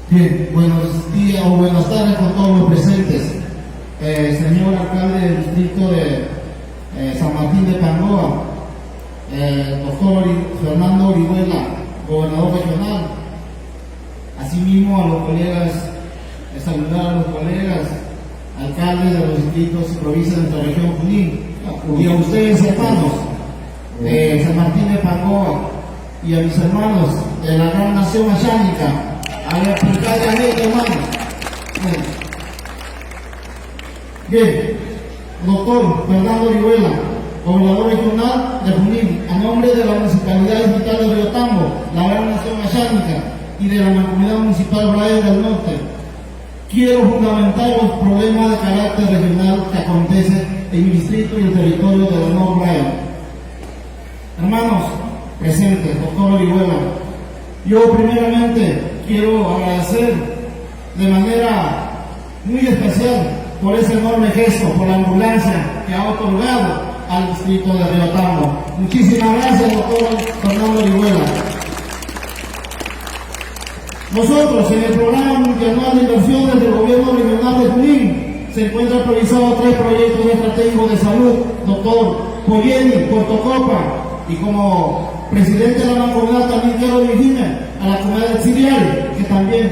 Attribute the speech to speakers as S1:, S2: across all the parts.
S1: Bien, buenos días o buenas tardes con todos los presentes. Señor alcalde del distrito de San Martín de Pangoa, doctor Fernando Orihuela, gobernador regional. Asimismo a los colegas, saludar a los colegas, alcaldes de los distritos y provincias de nuestra región Junín, y a ustedes hermanos de San Martín de Pangoa, y a mis hermanos de la gran nación ayánica. A la aplicada de hermano. Bien, doctor Fernando Orihuela, gobernador regional de Junín, a nombre de la Municipalidad Distrital de Riotambo, la gran nación ayánica y de la Mancomunidad Municipal Bryan del Norte, quiero fundamentar los problemas de carácter regional que acontecen en mi distrito y el territorio de la North Bryan. Hermanos presentes, doctor Orihuela, yo primeramente quiero agradecer de manera muy especial por ese enorme gesto, por la ambulancia que ha otorgado al distrito de Riotambo. Muchísimas gracias, doctor Fernando Orihuela. Nosotros, en el programa multianual de inversiones del gobierno regional de Junín, se encuentran priorizados 3 proyectos estratégicos de salud, doctor Poyeni, Puerto Copa, y como presidente de la mancomunidad también quiero dirigirme a la comunidad auxiliar, que también,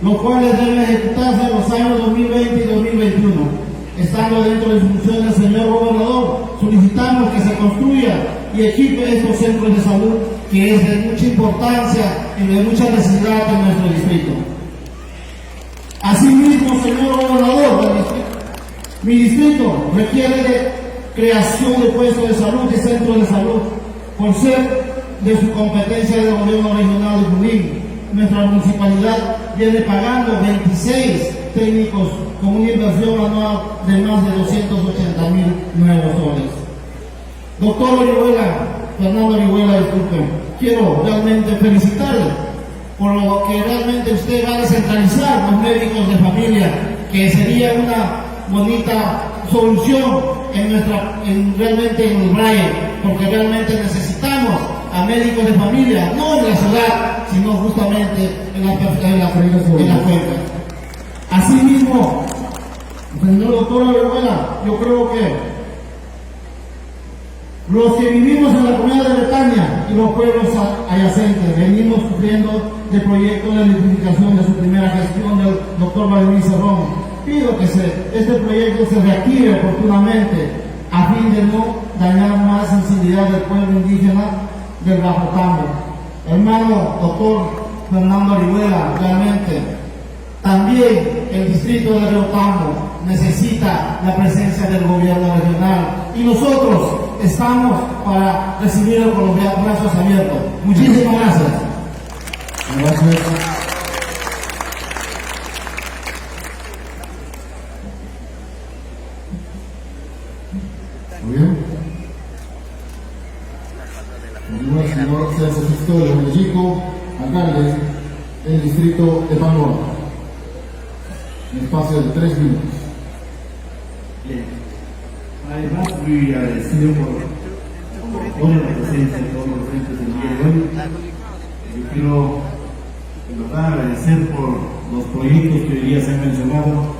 S1: los cuales deben ejecutarse en los años 2020 y 2021. Estando dentro de funciones del señor gobernador, solicitamos que se construya y equipe estos centros de salud, que es de mucha importancia y de mucha necesidad en nuestro distrito. Asimismo, señor gobernador, mi distrito requiere de creación de puestos de salud y centros de salud, por ser de su competencia del gobierno regional de Junín. Nuestra municipalidad viene pagando 26 técnicos con una inversión anual de más de 280,000 nuevos soles. Doctor Orihuela, Fernando Orihuela, disculpen, quiero realmente felicitarle por lo que realmente usted va a descentralizar los médicos de familia, que sería una bonita solución realmente en el Bryan, porque realmente necesitamos a médicos de familia, no en la ciudad, sino justamente en la cuenca. Asimismo, señor doctor Orihuela, yo creo que los que vivimos en la comunidad de Betania y los pueblos adyacentes venimos sufriendo de proyectos de electrificación de su primera gestión del doctor Vladimir Cerrón. Pido que este proyecto se reactive oportunamente a fin de no dañar más sensibilidad del pueblo indígena del Bajo Tambo. Hermano doctor Fernando Orihuela, realmente también el distrito de Riotambo necesita la presencia del gobierno regional y nosotros estamos para recibirlo con los brazos abiertos. Muchísimas gracias.
S2: Gracias. Muy bien. Continúa el señor César Historia Mexico, alcalde del distrito de Pangoa. Un espacio de 3 minutos.
S3: Bien. Además, muy agradecido por la presencia de todos los presentes del día de hoy. Yo quiero, en verdad, agradecer por los proyectos que hoy día se han mencionado.